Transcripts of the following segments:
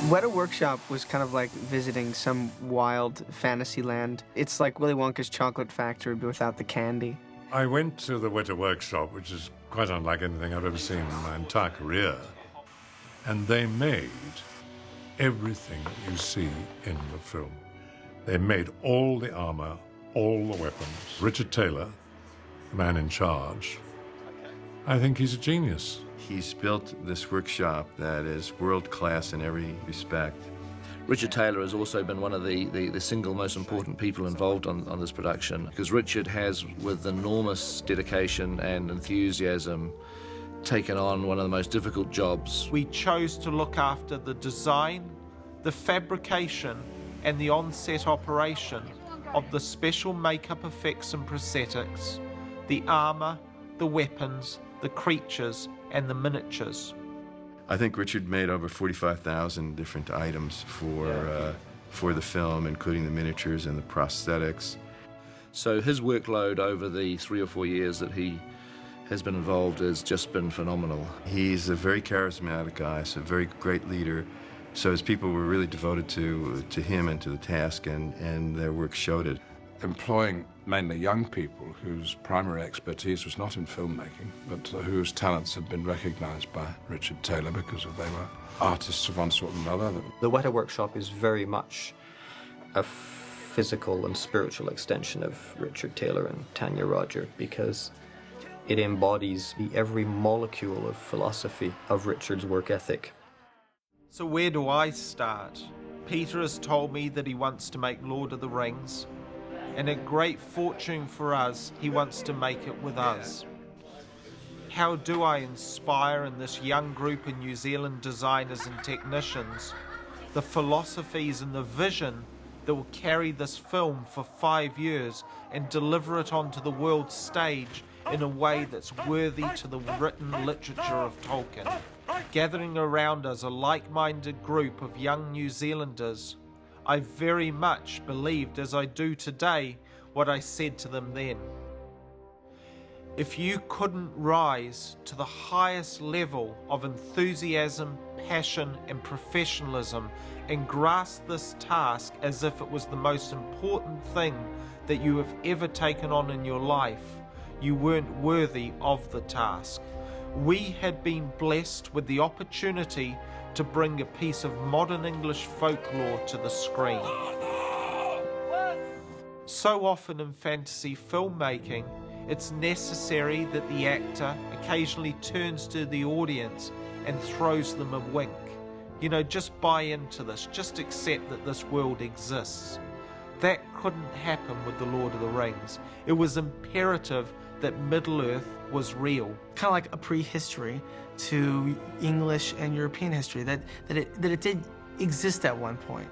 Weta Workshop was kind of like visiting some wild fantasy land. It's like Willy Wonka's chocolate factory, but without the candy. I went to the Weta Workshop, which is quite unlike anything I've ever seen in my entire career, and they made everything you see in the film. They made all the armor, all the weapons. Richard Taylor, the man in charge, I think he's a genius. He's built this workshop that is world-class in every respect. Richard Taylor has also been one of the single most important people involved on this production, because Richard has, with enormous dedication and enthusiasm, taken on one of the most difficult jobs. We chose to look after the design, the fabrication, and the on-set operation of the special makeup effects and prosthetics, the armour, the weapons, the creatures, and the miniatures. I think Richard made over 45,000 different items for the film, including the miniatures and the prosthetics. So his workload over the 3 or 4 years that he has been involved has just been phenomenal. He's a very charismatic guy, so a very great leader. So his people were really devoted to him and to the task, and their work showed it. Employing mainly young people whose primary expertise was not in filmmaking, but whose talents had been recognized by Richard Taylor because they were artists of one sort or another. The Weta Workshop is very much a physical and spiritual extension of Richard Taylor and Tanya Roger, because it embodies every molecule of philosophy of Richard's work ethic. So where do I start? Peter has told me that he wants to make Lord of the Rings, and a great fortune for us, he wants to make it with us. How do I inspire in this young group of New Zealand designers and technicians the philosophies and the vision that will carry this film for 5 years and deliver it onto the world stage in a way that's worthy to the written literature of Tolkien? Gathering around us a like-minded group of young New Zealanders, I very much believed, as I do today, what I said to them then. If you couldn't rise to the highest level of enthusiasm, passion, and professionalism and grasp this task as if it was the most important thing that you have ever taken on in your life, you weren't worthy of the task. We had been blessed with the opportunity to bring a piece of modern English folklore to the screen. So often in fantasy filmmaking, it's necessary that the actor occasionally turns to the audience and throws them a wink. You know, just buy into this, just accept that this world exists. That couldn't happen with The Lord of the Rings. It was imperative that Middle-earth was real. Kind of like a prehistory to English and European history, that it did exist at one point.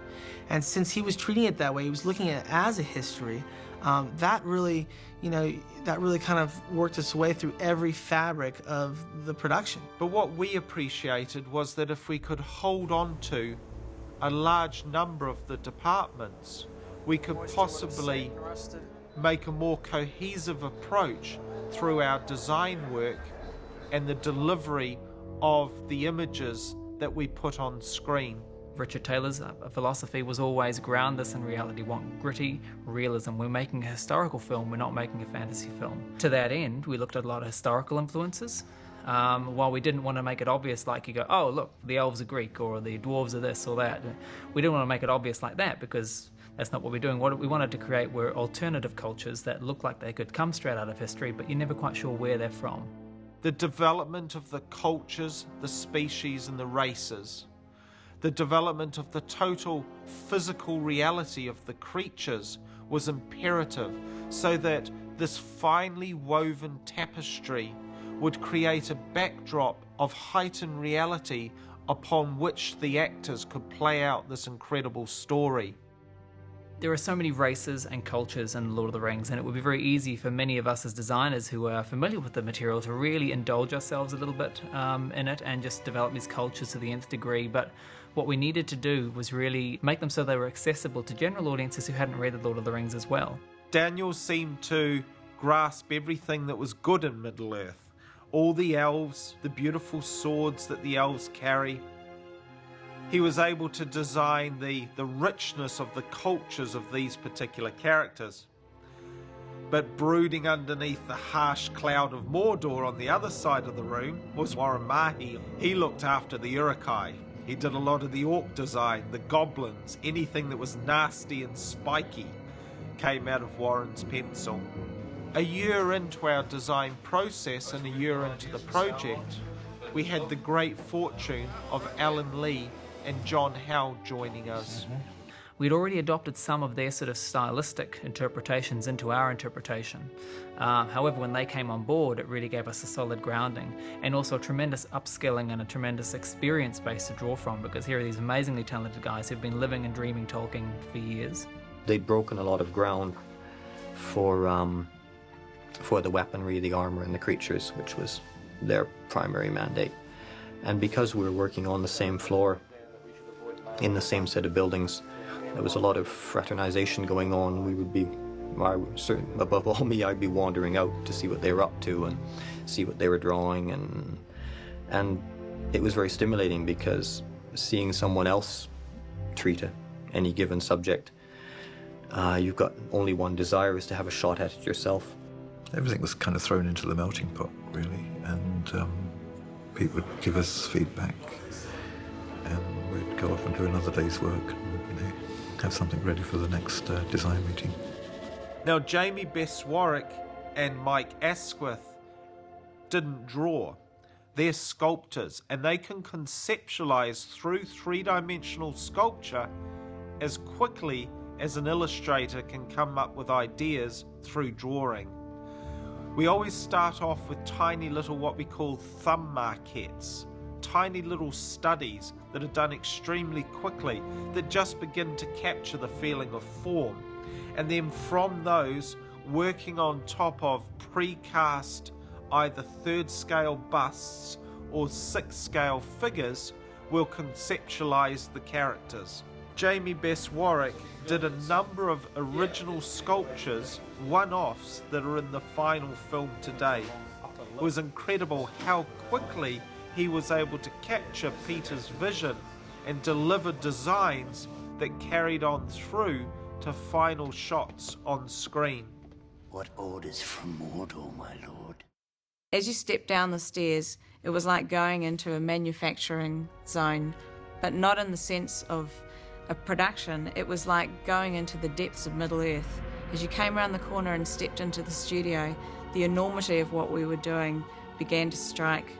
And since he was treating it that way, he was looking at it as a history, that really kind of worked its way through every fabric of the production. But what we appreciated was that if we could hold on to a large number of the departments, we could possibly make a more cohesive approach through our design work and the delivery of the images that we put on screen. Richard Taylor's philosophy was always ground this in reality. We want gritty realism. We're making a historical film, we're not making a fantasy film. To that end, we looked at a lot of historical influences. While we didn't want to make it obvious, like you go, oh look, the elves are Greek or the dwarves are this or that. We didn't want to make it obvious like that because that's not what we're doing. What we wanted to create were alternative cultures that look like they could come straight out of history, but you're never quite sure where they're from. The development of the cultures, the species and the races. The development of the total physical reality of the creatures was imperative, so that this finely woven tapestry would create a backdrop of heightened reality upon which the actors could play out this incredible story. There are so many races and cultures in Lord of the Rings, and it would be very easy for many of us as designers who are familiar with the material to really indulge ourselves a little bit in it and just develop these cultures to the nth degree. But what we needed to do was really make them so they were accessible to general audiences who hadn't read the Lord of the Rings as well. Daniel seemed to grasp everything that was good in Middle-earth. All the elves, the beautiful swords that the elves carry, He was able to design the richness of the cultures of these particular characters. But brooding underneath the harsh cloud of Mordor on the other side of the room was Warren Mahi. He looked after the Uruk-hai. He did a lot of the orc design, the goblins, anything that was nasty and spiky came out of Warren's pencil. A year into our design process and a year into the project, we had the great fortune of Alan Lee and John Howe joining us. We'd already adopted some of their sort of stylistic interpretations into our interpretation. However, when they came on board, it really gave us a solid grounding and also a tremendous upskilling and a tremendous experience base to draw from, because here are these amazingly talented guys who've been living and dreaming Tolkien for years. They'd broken a lot of ground for the weaponry, the armor, and the creatures, which was their primary mandate. And because we were working on the same floor, in the same set of buildings, there was a lot of fraternization going on. We would be, above all me, I'd be wandering out to see what they were up to and see what they were drawing, and it was very stimulating because seeing someone else treat any given subject, you've got only one desire, is to have a shot at it yourself. Everything was kind of thrown into the melting pot, really, and people would give us feedback, and we'd go off and do another day's work, and, have something ready for the next design meeting. Now, Jamie Best-Warwick and Mike Asquith didn't draw. They're sculptors, and they can conceptualize through three-dimensional sculpture as quickly as an illustrator can come up with ideas through drawing. We always start off with tiny little what we call thumb maquettes, tiny little studies that are done extremely quickly that just begin to capture the feeling of form. And then from those, working on top of precast either third scale busts or sixth scale figures, we'll conceptualize the characters. Jamie Best-Warwick did a number of original sculptures, one-offs, that are in the final film today. It was incredible how quickly he was able to capture Peter's vision and deliver designs that carried on through to final shots on screen. What orders from Mordor, my lord? As you stepped down the stairs, it was like going into a manufacturing zone, but not in the sense of a production. It was like going into the depths of Middle-earth. As you came around the corner and stepped into the studio, the enormity of what we were doing began to strike,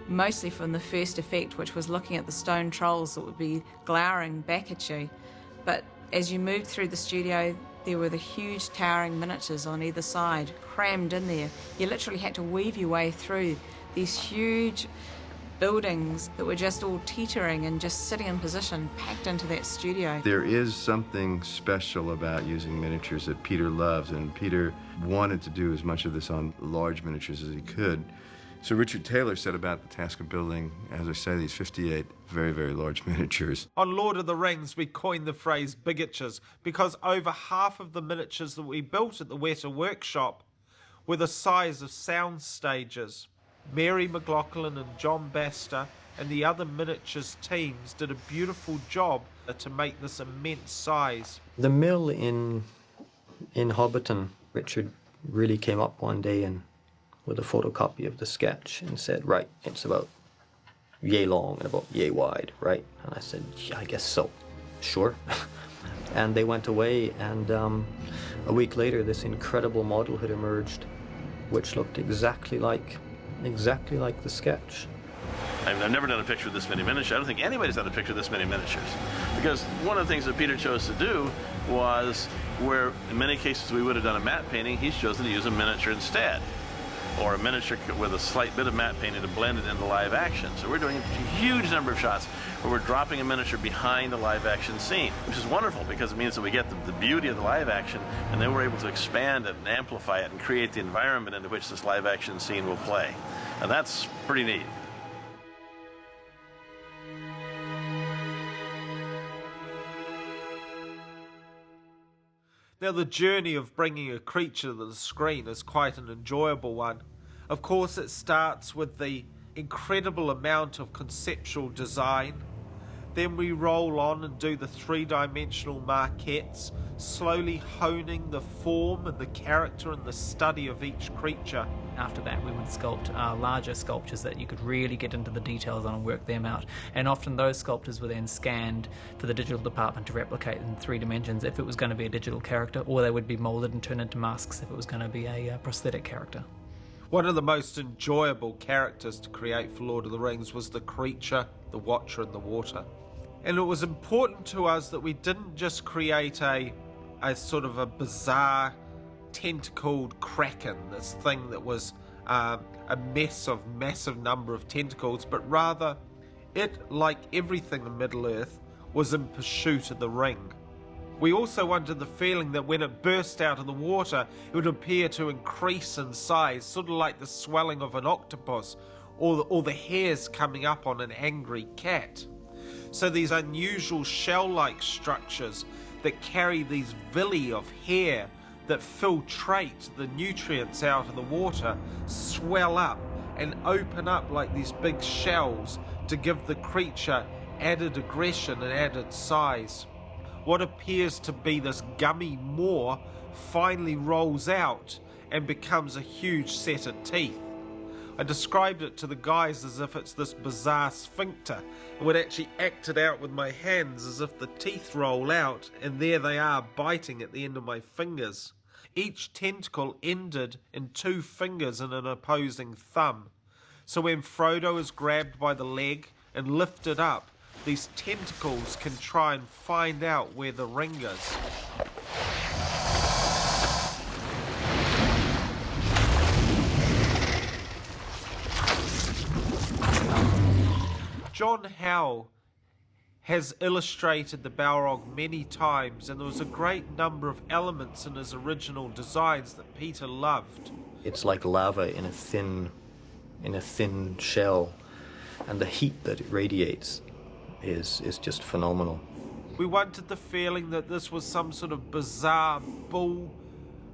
mostly from the first effect, which was looking at the stone trolls that would be glowering back at you. But as you moved through the studio, there were the huge towering miniatures on either side, crammed in there. You literally had to weave your way through these huge buildings that were just all teetering and just sitting in position, packed into that studio. There is something special about using miniatures that Peter loves, and Peter wanted to do as much of this on large miniatures as he could. So Richard Taylor set about the task of building, as I say, these 58 very, very large miniatures. On Lord of the Rings, we coined the phrase bigatures because over half of the miniatures that we built at the Weta Workshop were the size of sound stages. Mary McLaughlin and John Baster and the other miniatures teams did a beautiful job to make this immense size. The mill in Hobbiton, Richard really came up one day and with a photocopy of the sketch and said, right, it's about yay long and about yay wide, right? And I said, yeah, I guess so. Sure. And they went away, and a week later this incredible model had emerged which looked exactly like the sketch. I've never done a picture with this many miniatures. I don't think anybody's done a picture with this many miniatures. Because one of the things that Peter chose to do was where in many cases we would have done a matte painting, he's chosen to use a miniature instead. Or a miniature with a slight bit of matte painting to blend it into live action. So we're doing a huge number of shots where we're dropping a miniature behind the live action scene, which is wonderful because it means that we get the beauty of the live action, and then we're able to expand it and amplify it and create the environment into which this live action scene will play. And that's pretty neat. Now, the journey of bringing a creature to the screen is quite an enjoyable one. Of course, it starts with the incredible amount of conceptual design, Then we roll on and do the three-dimensional maquettes, slowly honing the form and the character and the study of each creature. After that, we would sculpt larger sculptures that you could really get into the details on and work them out. And often those sculptures were then scanned for the digital department to replicate in 3 dimensions if it was going to be a digital character, or they would be moulded and turned into masks if it was going to be a prosthetic character. One of the most enjoyable characters to create for Lord of the Rings was the creature, the Watcher in the Water. And it was important to us that we didn't just create a sort of a bizarre tentacled kraken, this thing that was a mess of massive number of tentacles, but rather it, like everything in Middle-earth, was in pursuit of the ring. We also wanted the feeling that when it burst out of the water, it would appear to increase in size, sort of like the swelling of an octopus or the hairs coming up on an angry cat. So these unusual shell-like structures that carry these villi of hair that filtrate the nutrients out of the water swell up and open up like these big shells to give the creature added aggression and added size. What appears to be this gummy maw finally rolls out and becomes a huge set of teeth. I described it to the guys as if it's this bizarre sphincter, and would actually act it out with my hands as if the teeth roll out, and there they are biting at the end of my fingers. Each tentacle ended in 2 fingers and an opposing thumb. So when Frodo is grabbed by the leg and lifted up, these tentacles can try and find out where the ring is. John Howe has illustrated the Balrog many times, and there was a great number of elements in his original designs that Peter loved. It's like lava in a thin shell, and the heat that it radiates is just phenomenal. We wanted the feeling that this was some sort of bizarre bull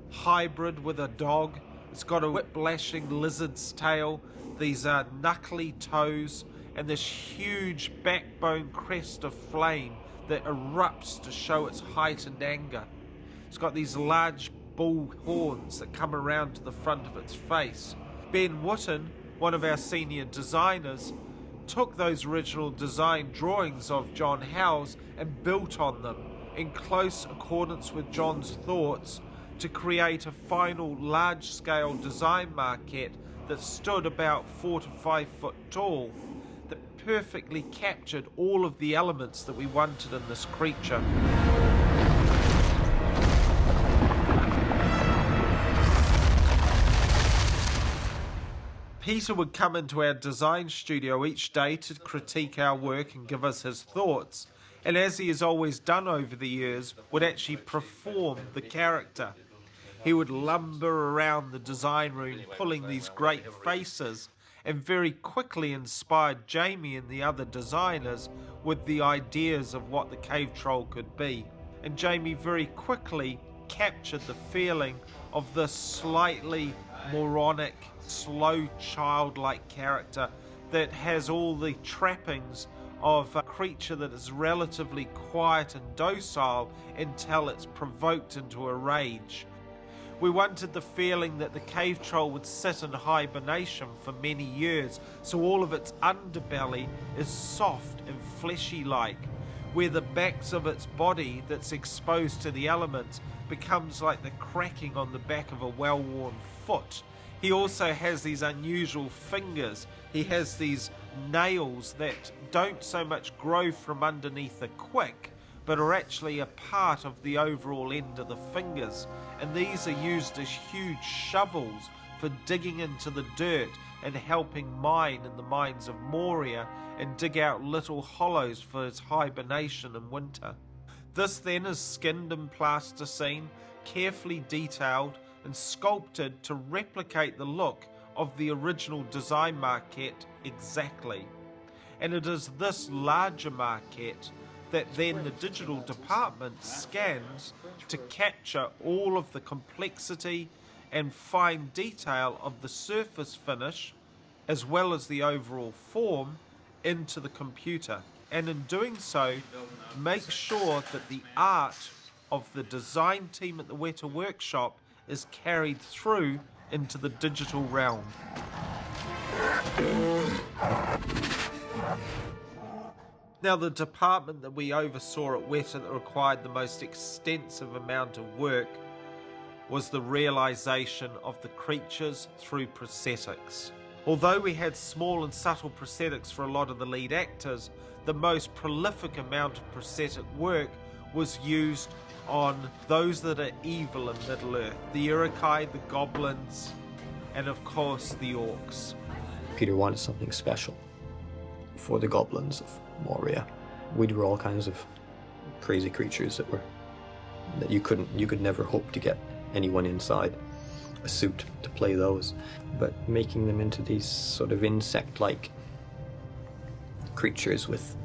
hybrid with a dog. It's got a whip-lashing lizard's tail, these knuckly toes, and this huge backbone crest of flame that erupts to show its height and anger. It's got these large bull horns that come around to the front of its face. Ben Wotton, one of our senior designers, took those original design drawings of John Howe's and built on them in close accordance with John's thoughts to create a final large-scale design maquette that stood about 4 to 5 foot tall, that perfectly captured all of the elements that we wanted in this creature. Peter would come into our design studio each day to critique our work and give us his thoughts, and as he has always done over the years, would actually perform the character. He would lumber around the design room pulling these great faces, and very quickly inspired Jamie and the other designers with the ideas of what the cave troll could be. And Jamie very quickly captured the feeling of this slightly moronic, slow, childlike character that has all the trappings of a creature that is relatively quiet and docile until it's provoked into a rage. We wanted the feeling that the cave troll would sit in hibernation for many years, so all of its underbelly is soft and fleshy-like, where the backs of its body that's exposed to the elements becomes like the cracking on the back of a well-worn foot. He also has these unusual fingers. He has these nails that don't so much grow from underneath the quick, but are actually a part of the overall end of the fingers. And these are used as huge shovels for digging into the dirt and helping mine in the mines of Moria and dig out little hollows for its hibernation in winter. This then is skinned and plasticine, carefully detailed and sculpted to replicate the look of the original design maquette exactly. And it is this larger maquette that then the digital department scans to capture all of the complexity and fine detail of the surface finish, as well as the overall form, into the computer. and in doing so, make sure that the art of the design team at the Weta Workshop is carried through into the digital realm. Now, the department that we oversaw at Weta that required the most extensive amount of work was the realisation of the creatures through prosthetics. Although we had small and subtle prosthetics for a lot of the lead actors, the most prolific amount of prosthetic work was used on those that are evil in Middle-earth. The Uruk-hai, the goblins, and of course the orcs. Peter wanted something special for the goblins of Moria. We drew all kinds of crazy creatures that you could never hope to get anyone inside a suit to play those, but making them into these sort of insect-like creatures with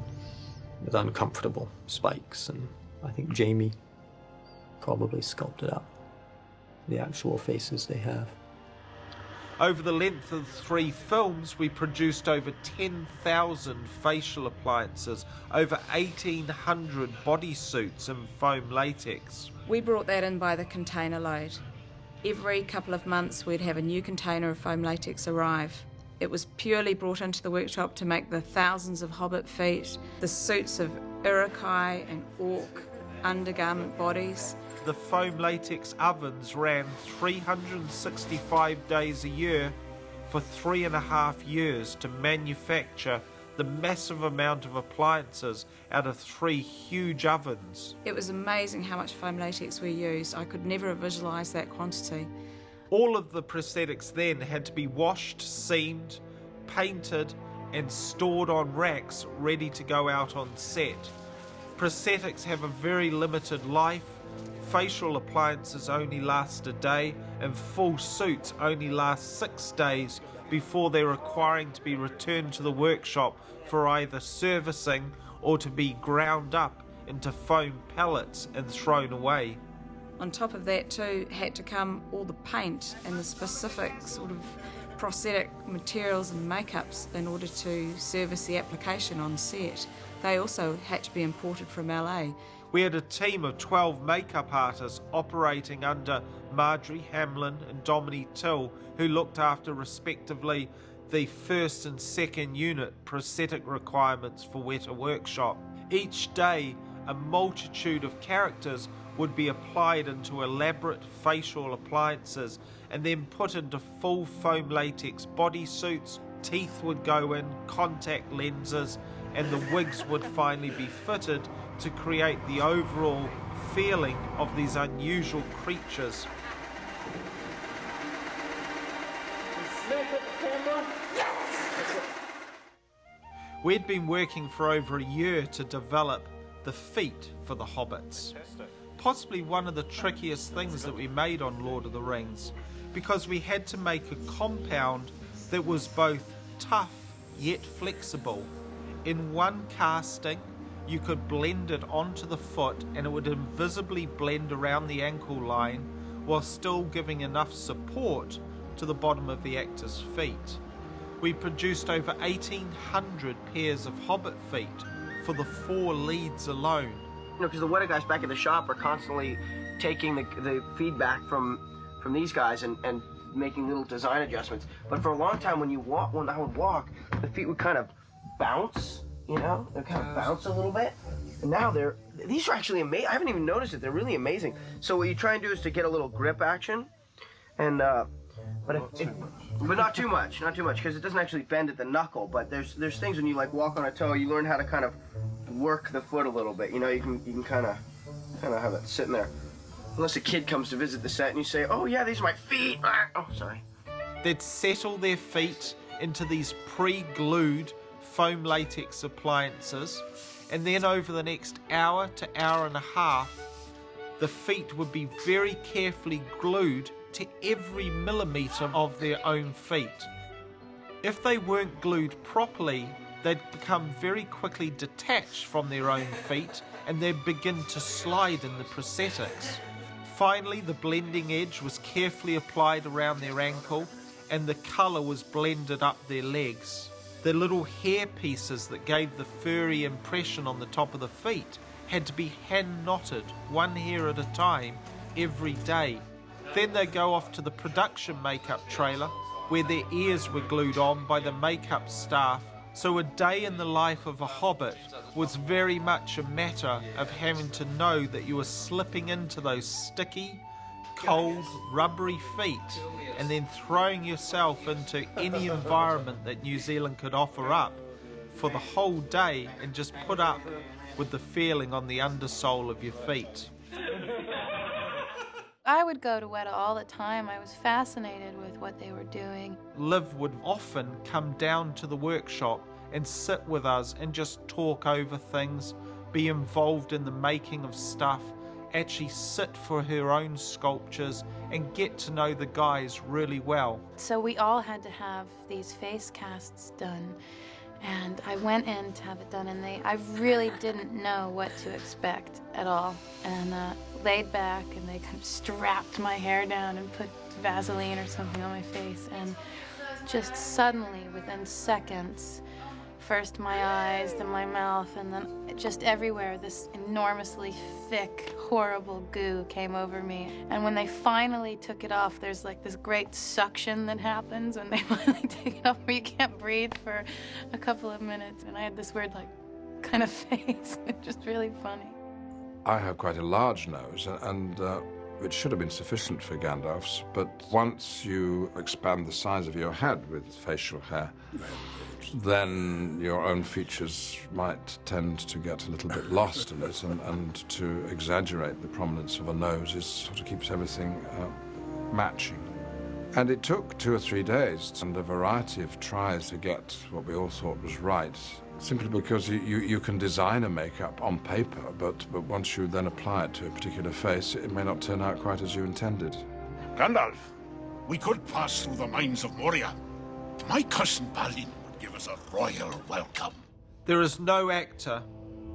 uncomfortable spikes, and I think Jamie probably sculpted up the actual faces they have. Over the length of 3 films, we produced over 10,000 facial appliances, over 1,800 bodysuits in foam latex. We brought that in by the container load. Every couple of months we'd have a new container of foam latex arrive. It was purely brought into the workshop to make the thousands of hobbit feet, the suits of Uruk-hai and orc undergarment bodies. The foam latex ovens ran 365 days a year for 3.5 years to manufacture the massive amount of appliances out of 3 huge ovens. It was amazing how much foam latex we used. I could never have visualised that quantity. All of the prosthetics then had to be washed, seamed, painted and stored on racks ready to go out on set. Prosthetics have a very limited life. Facial appliances only last a day, and full suits only last 6 days before they're requiring to be returned to the workshop for either servicing or to be ground up into foam pellets and thrown away. On top of that too had to come all the paint and the specific sort of prosthetic materials and makeups in order to service the application on set. They also had to be imported from LA. We had a team of 12 makeup artists operating under Marjorie Hamlin and Dominique Till, who looked after respectively the first and second unit prosthetic requirements for Weta Workshop. Each day, a multitude of characters would be applied into elaborate facial appliances and then put into full foam latex bodysuits. Teeth would go in, contact lenses, and the wigs would finally be fitted to create the overall feeling of these unusual creatures. We'd been working for over a year to develop the feet for the hobbits. Possibly one of the trickiest things that we made on Lord of the Rings, because we had to make a compound that was both tough yet flexible. In one casting, you could blend it onto the foot and it would invisibly blend around the ankle line while still giving enough support to the bottom of the actor's feet. We produced over 1,800 pairs of hobbit feet for the 4 leads alone. You know, because the Weta guys back at the shop are constantly taking the feedback from these guys and making little design adjustments. But for a long time, when I would walk, the feet would kind of bounce. You know, they kind of bounce a little bit. And now these are actually amazing. I haven't even noticed it. They're really amazing. So what you try and do is to get a little grip action, and but not too much, because it doesn't actually bend at the knuckle. But there's things when you like walk on a toe, you learn how to kind of work the foot a little bit. You know, you can kind of have it sitting there. Unless a kid comes to visit the set and you say, "Oh yeah, these are my feet." Oh, sorry. They'd settle their feet into these pre-glued foam latex appliances, and then over the next hour to hour and a half, the feet would be very carefully glued to every millimetre of their own feet. If they weren't glued properly, they'd become very quickly detached from their own feet and they'd begin to slide in the prosthetics. Finally, the blending edge was carefully applied around their ankle and the colour was blended up their legs. The little hair pieces that gave the furry impression on the top of the feet had to be hand knotted, one hair at a time, every day. Then they go off to the production makeup trailer, where their ears were glued on by the makeup staff. So a day in the life of a hobbit was very much a matter of having to know that you were slipping into those sticky, cold, rubbery feet and then throwing yourself into any environment that New Zealand could offer up for the whole day and just put up with the feeling on the undersole of your feet. I would go to Weta all the time. I was fascinated with what they were doing. Liv would often come down to the workshop and sit with us and just talk over things, be involved in the making of stuff, actually sit for her own sculptures and get to know the guys really well. So we all had to have these face casts done. And I went in to have it done, and I really didn't know what to expect at all. And laid back, and they kind of strapped my hair down and put Vaseline or something on my face. And just suddenly, within seconds, first my eyes, then my mouth, and then just everywhere, this enormously thick, horrible goo came over me. And when they finally took it off, there's like this great suction that happens when they finally take it off, where you can't breathe for a couple of minutes. And I had this weird, like, kind of face. It's just really funny. I have quite a large nose, and it should have been sufficient for Gandalf's, but once you expand the size of your head with facial hair, then your own features might tend to get a little bit lost in it, and to exaggerate the prominence of a nose sort of keeps everything matching. And it took 2 or 3 days and a variety of tries to get what we all thought was right, simply because you can design a makeup on paper, but once you then apply it to a particular face, it may not turn out quite as you intended. Gandalf, we could pass through the mines of Moria. My cousin Balin would give us a royal welcome. There is no actor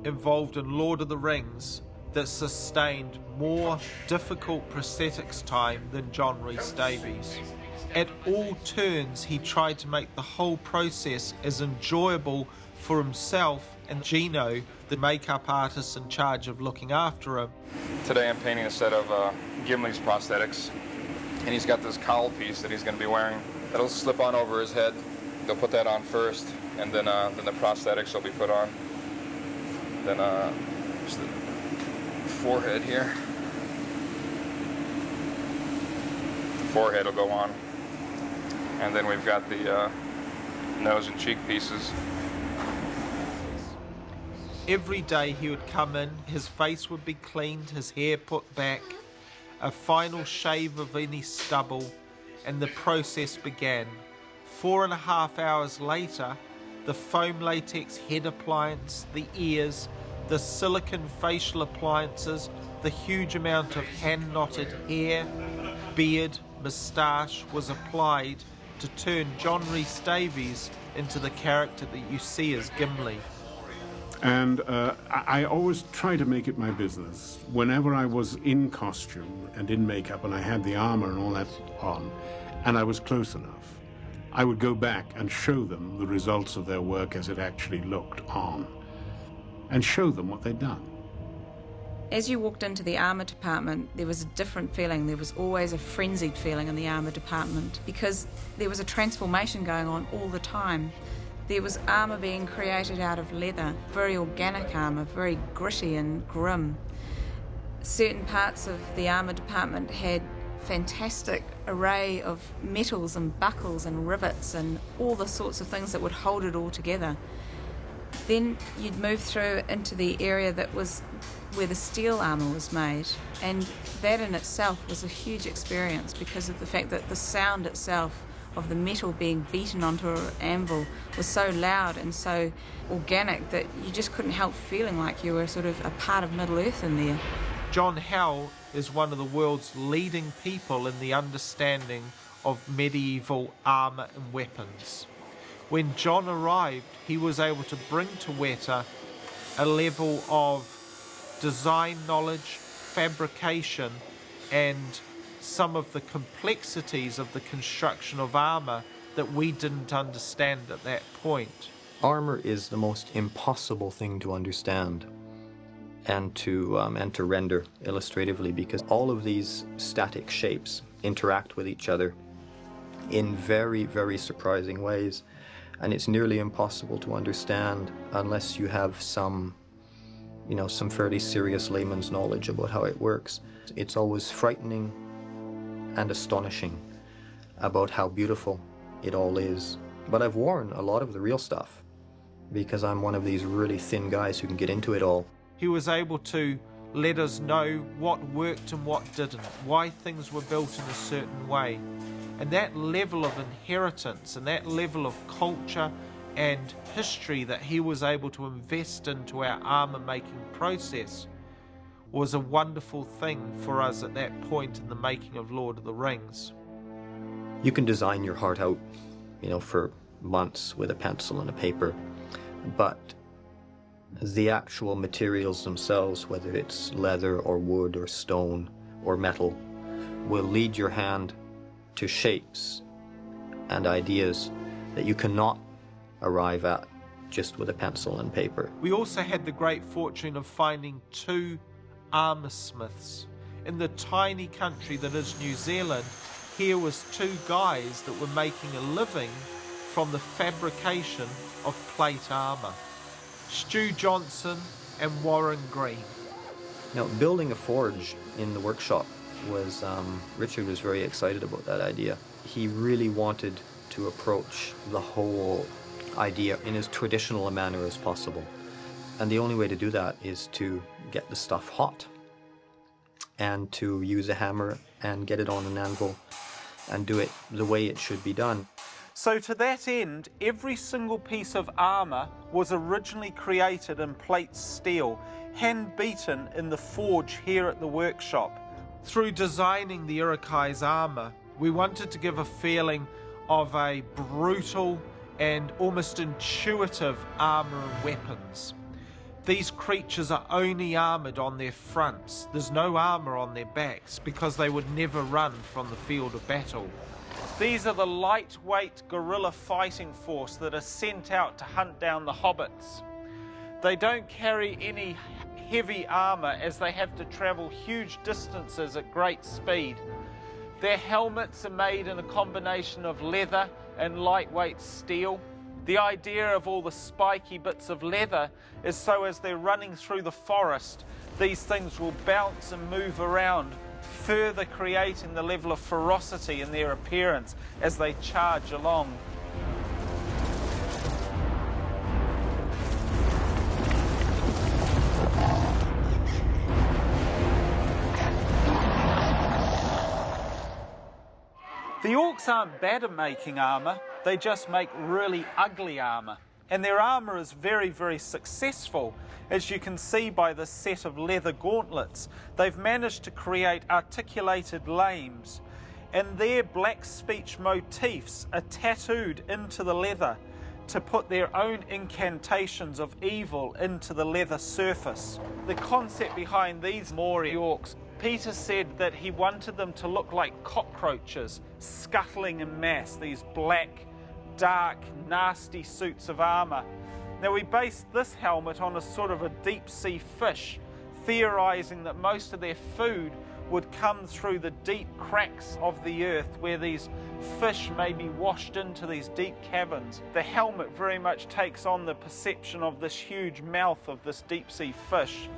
involved in Lord of the Rings that sustained more difficult prosthetics time than John Rhys Davies. At all turns, he tried to make the whole process as enjoyable for himself and Gino, the makeup artist in charge of looking after him. Today I'm painting a set of Gimli's prosthetics, and he's got this cowl piece that he's going to be wearing. That'll slip on over his head. They'll put that on first, and then the prosthetics will be put on. Then just the forehead here. The forehead will go on. And then we've got the nose and cheek pieces. Every day he would come in, his face would be cleaned, his hair put back, a final shave of any stubble, and the process began. 4.5 hours later, the foam latex head appliance, the ears, the silicone facial appliances, the huge amount of hand-knotted hair, beard, moustache was applied to turn John Rhys Davies into the character that you see as Gimli. And I always try to make it my business. Whenever I was in costume and in makeup and I had the armor and all that on, and I was close enough, I would go back and show them the results of their work as it actually looked on, and show them what they'd done. As you walked into the armour department, there was a different feeling. There was always a frenzied feeling in the armour department because there was a transformation going on all the time. There was armour being created out of leather, very organic armour, very gritty and grim. Certain parts of the armour department had fantastic array of metals and buckles and rivets and all the sorts of things that would hold it all together. Then you'd move through into the area that was where the steel armour was made, and that in itself was a huge experience because of the fact that the sound itself of the metal being beaten onto an anvil was so loud and so organic that you just couldn't help feeling like you were sort of a part of Middle Earth in there. John Howe is one of the world's leading people in the understanding of medieval armour and weapons. When John arrived, he was able to bring to Weta a level of design knowledge, fabrication, and some of the complexities of the construction of armour that we didn't understand at that point. Armor is the most impossible thing to understand and to render illustratively, because all of these static shapes interact with each other in very, very surprising ways, and it's nearly impossible to understand unless you have some fairly serious layman's knowledge about how it works. It's always frightening and astonishing about how beautiful it all is. But I've worn a lot of the real stuff because I'm one of these really thin guys who can get into it all. He was able to let us know what worked and what didn't, why things were built in a certain way. And that level of inheritance and that level of culture and history that he was able to invest into our armour making process was a wonderful thing for us at that point in the making of Lord of the Rings. You can design your heart out, for months with a pencil and a paper, but the actual materials themselves, whether it's leather or wood or stone or metal, will lead your hand to shapes and ideas that you cannot arrive at just with a pencil and paper. We also had the great fortune of finding 2 armour smiths. In the tiny country that is New Zealand, here was 2 guys that were making a living from the fabrication of plate armour. Stu Johnson and Warren Green. Now, building a forge in the workshop was, Richard was very excited about that idea. He really wanted to approach the whole idea in as traditional a manner as possible. And the only way to do that is to get the stuff hot and to use a hammer and get it on an anvil and do it the way it should be done. So to that end, every single piece of armour was originally created in plate steel, hand-beaten in the forge here at the workshop. Through designing the Urukai's armour, we wanted to give a feeling of a brutal and almost intuitive armour and weapons. These creatures are only armoured on their fronts. There's no armour on their backs because they would never run from the field of battle. These are the lightweight guerrilla fighting force that are sent out to hunt down the hobbits. They don't carry any heavy armour as they have to travel huge distances at great speed. Their helmets are made in a combination of leather and lightweight steel. The idea of all the spiky bits of leather is so as they're running through the forest, these things will bounce and move around, further creating the level of ferocity in their appearance as they charge along. The orcs aren't bad at making armour, they just make really ugly armour. And their armour is very, very successful. As you can see by this set of leather gauntlets, they've managed to create articulated lames, and their black speech motifs are tattooed into the leather to put their own incantations of evil into the leather surface. The concept behind these Maori orcs, Peter said that he wanted them to look like cockroaches scuttling in mass, these black, dark, nasty suits of armour. Now, we based this helmet on a sort of a deep-sea fish, theorising that most of their food would come through the deep cracks of the earth where these fish may be washed into these deep caverns. The helmet very much takes on the perception of this huge mouth of this deep-sea fish.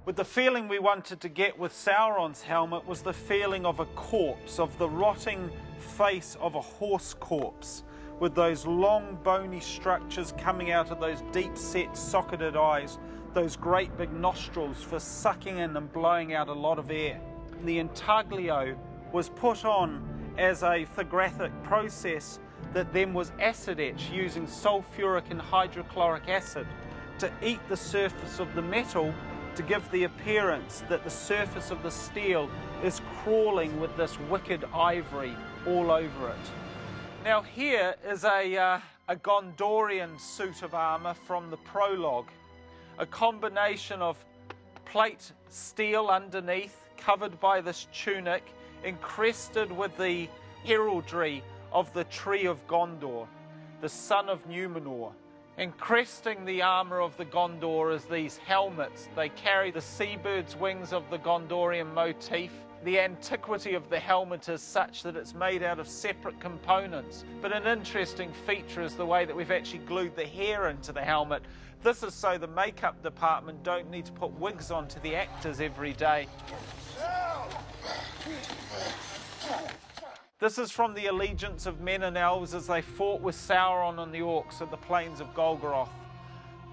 But the feeling we wanted to get with Sauron's helmet was the feeling of a corpse, of the rotting face of a horse corpse, with those long bony structures coming out of those deep-set socketed eyes, those great big nostrils for sucking in and blowing out a lot of air. The intaglio was put on as a lithographic process that then was acid etched using sulfuric and hydrochloric acid to eat the surface of the metal, to give the appearance that the surface of the steel is crawling with this wicked ivory all over it. Now here is a Gondorian suit of armour from the prologue. A combination of plate steel underneath, covered by this tunic, encrusted with the heraldry of the Tree of Gondor, the son of Numenor. Encrusting the armour of the Gondor is these helmets. They carry the seabird's wings of the Gondorian motif. The antiquity of the helmet is such that it's made out of separate components. But an interesting feature is the way that we've actually glued the hair into the helmet. This is so the makeup department don't need to put wigs onto the actors every day. This is from the allegiance of men and elves as they fought with Sauron and the orcs at the plains of Golgoroth.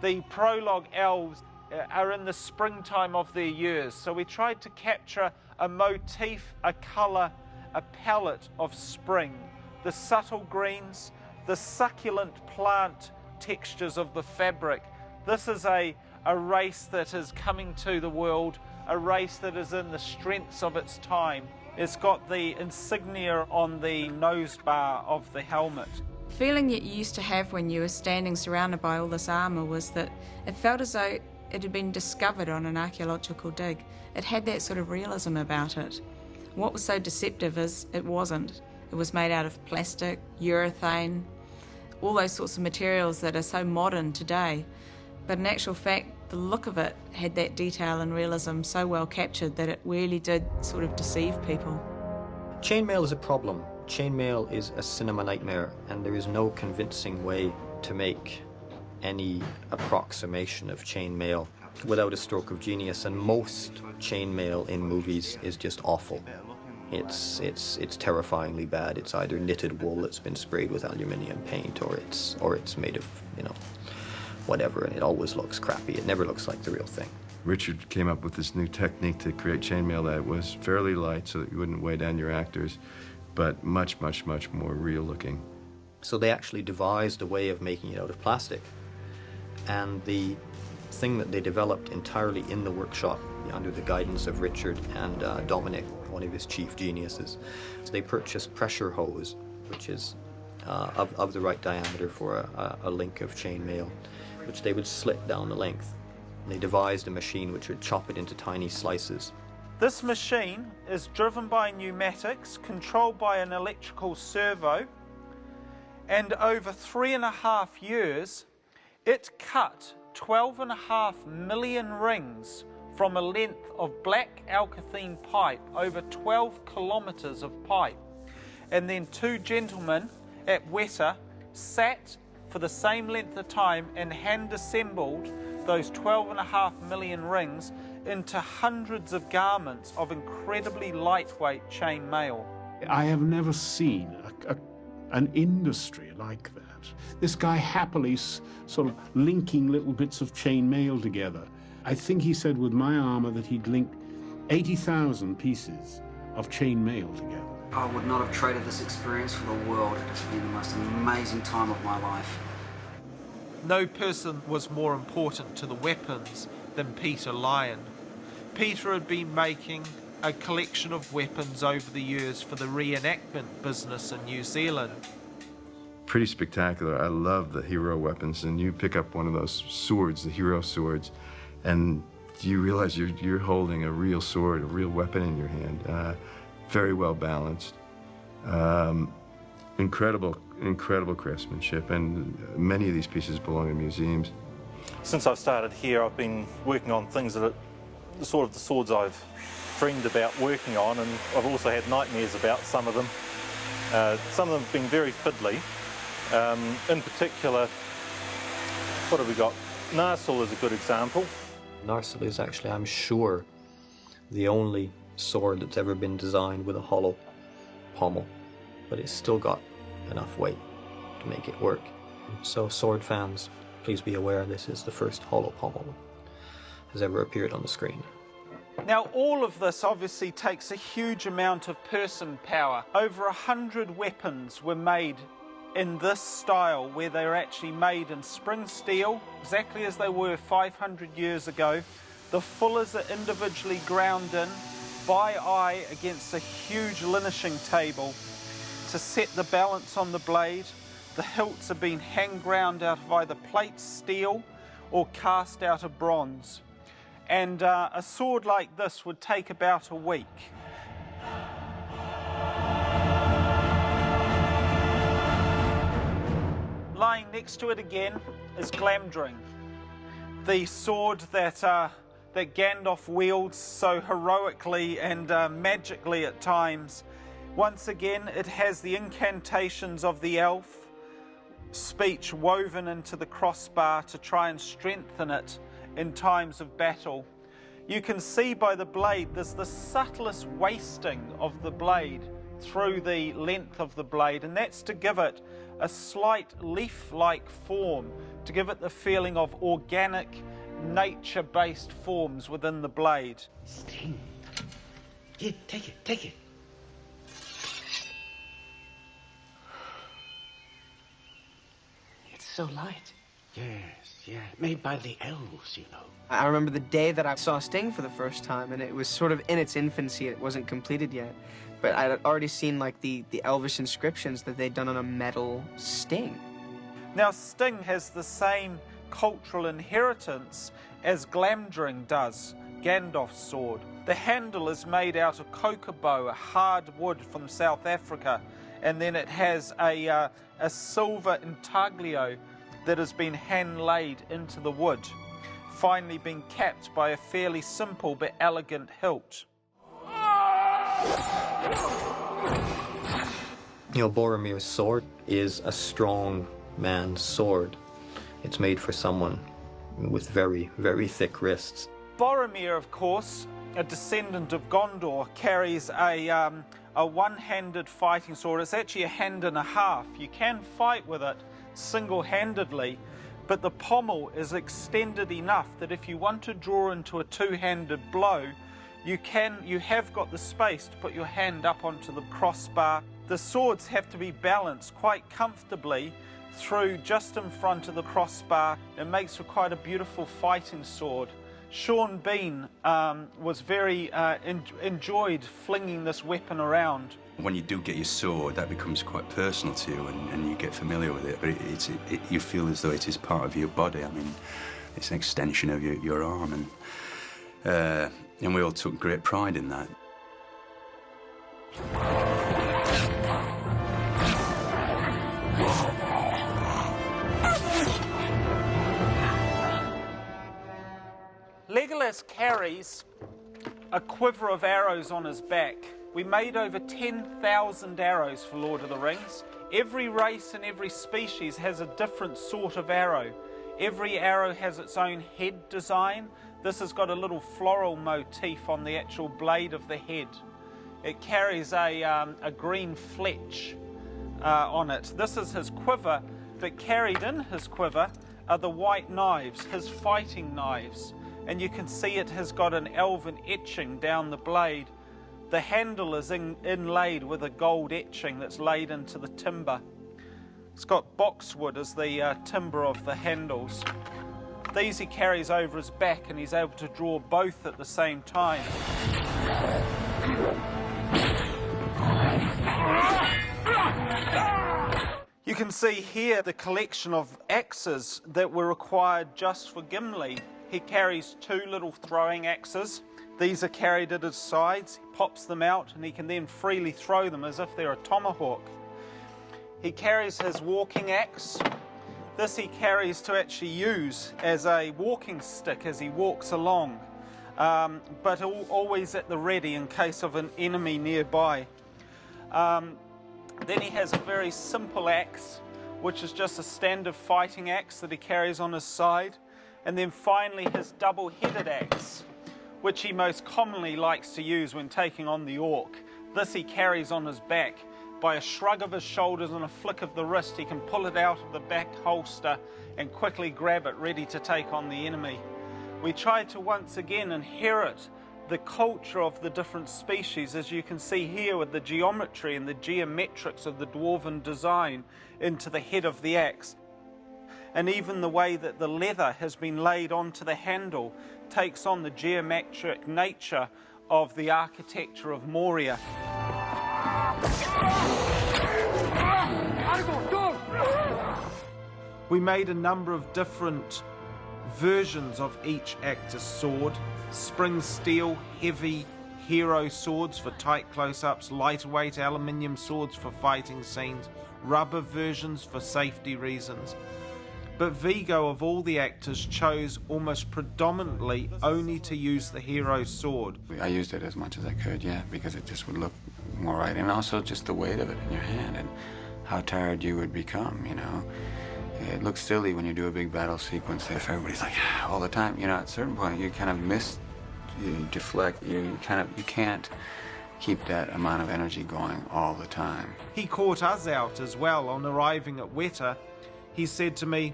The prologue elves are in the springtime of their years, so we tried to capture a motif, a colour, a palette of spring. The subtle greens, the succulent plant textures of the fabric. This is a race that is coming to the world, a race that is in the strengths of its time. It's got the insignia on the nose bar of the helmet. The feeling that you used to have when you were standing surrounded by all this armour was that it felt as though it had been discovered on an archaeological dig. It had that sort of realism about it. What was so deceptive is it wasn't. It was made out of plastic, urethane, all those sorts of materials that are so modern today. But in actual fact, the look of it had that detail and realism so well captured that it really did sort of deceive people. Chainmail is a problem. Chainmail is a cinema nightmare, and there is no convincing way to make any approximation of chainmail without a stroke of genius, and most chainmail in movies is just awful. It's terrifyingly bad. It's either knitted wool that's been sprayed with aluminium paint, or it's made of, whatever, and it always looks crappy. It never looks like the real thing. Richard came up with this new technique to create chainmail that was fairly light so that you wouldn't weigh down your actors, but much, much, much more real looking. So they actually devised a way of making it out of plastic. And the thing that they developed entirely in the workshop, under the guidance of Richard and Dominic, one of his chief geniuses, is they purchased pressure hose, which is of the right diameter for a link of chainmail, which they would slit down the length. And they devised a machine which would chop it into tiny slices. This machine is driven by pneumatics, controlled by an electrical servo, and over 3.5 years, it cut 12.5 million rings from a length of black alkathene pipe, over 12 kilometres of pipe. And then two gentlemen at Weta sat for the same length of time and hand-assembled those 12.5 million rings into hundreds of garments of incredibly lightweight chain mail. I have never seen an industry like that. This guy happily sort of linking little bits of chain mail together. I think he said with my armor that he'd linked 80,000 pieces of chain mail together. I would not have traded this experience for the world. It has been the most amazing time of my life. No person was more important to the weapons than Peter Lyon. Peter had been making a collection of weapons over the years for the reenactment business in New Zealand. Pretty spectacular. I love the hero weapons, and you pick up one of those swords, the hero swords, and you realize you're holding a real sword, a real weapon in your hand. Very well balanced. Incredible craftsmanship, and many of these pieces belong in museums. Since I've started here, I've been working on things that are sort of the swords I've dreamed about working on, and I've also had nightmares about some of them. Some of them have been very fiddly. In particular, what have we got? Narsil is a good example. Narsil is actually, I'm sure, the only sword that's ever been designed with a hollow pommel, but it's still got enough weight to make it work. So sword fans, please be aware this is the first hollow pommel that has ever appeared on the screen. Now, all of this obviously takes a huge amount of person power. Over 100 weapons were made in this style, where they were actually made in spring steel, exactly as they were 500 years ago. The fullers are individually ground in by eye against a huge linishing table to set the balance on the blade. The hilts have been hand ground out of either plate steel or cast out of bronze. And a sword like this would take about a week. Lying next to it again is Glamdring, the sword that Gandalf wields so heroically and magically at times. Once again, it has the incantations of the elf speech woven into the crossbar to try and strengthen it in times of battle. You can see by the blade there's the subtlest wasting of the blade through the length of the blade, and that's to give it a slight leaf-like form, to give it the feeling of organic, nature-based forms within the blade. Sting. Here, take it, take it. It's so light. Yes, yeah, made by the elves, you know. I remember the day that I saw Sting for the first time, and it was sort of in its infancy. It wasn't completed yet. But I had already seen like the elvish inscriptions that they'd done on a metal Sting. Now, Sting has the same cultural inheritance as Glamdring does, Gandalf's sword. The handle is made out of kokobo, a hard wood from South Africa, and then it has a silver intaglio that has been hand-laid into the wood, finally being capped by a fairly simple but elegant hilt. You know, Boromir's sword is a strong man's sword. It's made for someone with very, very thick wrists. Boromir, of course, a descendant of Gondor, carries a one-handed fighting sword. It's actually a hand and a half. You can fight with it single-handedly, but the pommel is extended enough that if you want to draw into a two-handed blow, you have got the space to put your hand up onto the crossbar. The swords have to be balanced quite comfortably through just in front of the crossbar. It makes for quite a beautiful fighting sword. Sean Bean was very enjoyed flinging this weapon around. When you do get your sword, that becomes quite personal to you, and you get familiar with it. But you feel as though it is part of your body. I mean, it's an extension of your arm, and we all took great pride in that. Legolas carries a quiver of arrows on his back. We made over 10,000 arrows for Lord of the Rings. Every race and every species has a different sort of arrow. Every arrow has its own head design. This has got a little floral motif on the actual blade of the head. It carries a green fletch on it. This is his quiver, but carried in his quiver are the white knives, his fighting knives. And you can see it has got an elven etching down the blade. The handle is inlaid with a gold etching that's laid into the timber. It's got boxwood as the timber of the handles. These he carries over his back, and he's able to draw both at the same time. You can see here the collection of axes that were required just for Gimli. He carries two little throwing axes. These are carried at his sides. He pops them out, and he can then freely throw them as if they're a tomahawk. He carries his walking axe. This he carries to actually use as a walking stick as he walks along, but always at the ready in case of an enemy nearby. Then he has a very simple axe, which is just a standard fighting axe that he carries on his side. And then finally his double-headed axe, which he most commonly likes to use when taking on the orc. This he carries on his back. By a shrug of his shoulders and a flick of the wrist, he can pull it out of the back holster and quickly grab it, ready to take on the enemy. We tried to once again inherit the culture of the different species, as you can see here with the geometry and the geometrics of the dwarven design into the head of the axe. And even the way that the leather has been laid onto the handle takes on the geometric nature of the architecture of Moria. We made a number of different versions of each actor's sword. Spring steel, heavy hero swords for tight close-ups, lighter weight aluminium swords for fighting scenes, rubber versions for safety reasons. But Vigo, of all the actors, chose almost predominantly only to use the hero sword. I used it as much as I could, yeah, because it just would look more right. And also just the weight of it in your hand and how tired you would become, you know. It looks silly when you do a big battle sequence if everybody's like, all the time. You know, at a certain point, you kind of miss, you deflect, you can't keep that amount of energy going all the time. He caught us out as well on arriving at Weta. He said to me,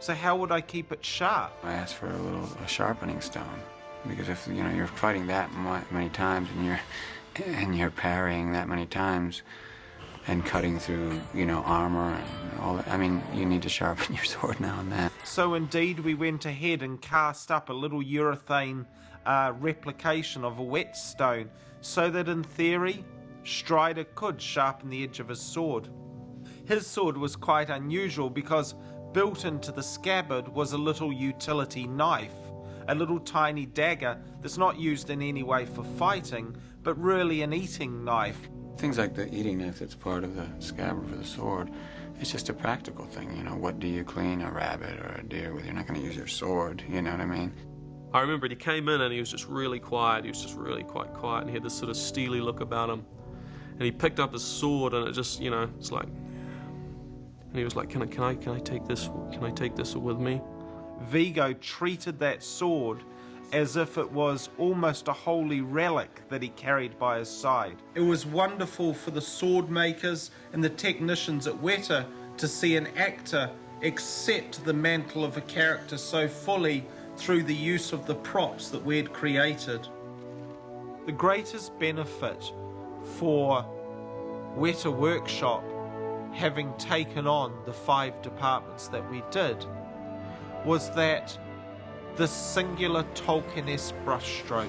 so how would I keep it sharp? I asked for a sharpening stone, because if you know you're fighting that many times and you're parrying that many times and cutting through armor and all that, I mean, you need to sharpen your sword now and then. So indeed we went ahead and cast up a little urethane replication of a whetstone, so that in theory Strider could sharpen the edge of his sword. His sword was quite unusual because built into the scabbard was a little utility knife, a little tiny dagger that's not used in any way for fighting, but really an eating knife. Things like the eating knife that's part of the scabbard for the sword, it's just a practical thing, you know. What do you clean a rabbit or a deer with? You're not going to use your sword, you know what I mean? I remember he came in and he was just really quiet. He was just really quite quiet, and he had this sort of steely look about him. And he picked up his sword, and it just, it's like, and he was like, can I take this? Can I take this with me? Vigo treated that sword as if it was almost a holy relic that he carried by his side. It was wonderful for the sword makers and the technicians at Weta to see an actor accept the mantle of a character so fully through the use of the props that we had created. The greatest benefit for Weta Workshop, having taken on the 5 departments that we did, was that the singular Tolkien-esque brushstroke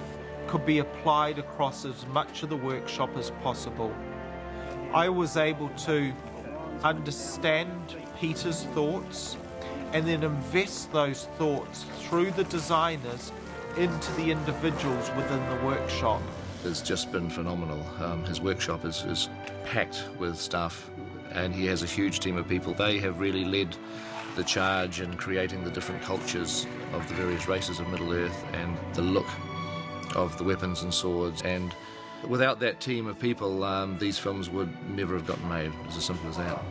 could be applied across as much of the workshop as possible. I was able to understand Peter's thoughts and then invest those thoughts through the designers into the individuals within the workshop. It's just been phenomenal. His workshop is packed with stuff, and he has a huge team of people. They have really led the charge in creating the different cultures of the various races of Middle-earth and the look of the weapons and swords. And without that team of people, these films would never have gotten made. It's as simple as that.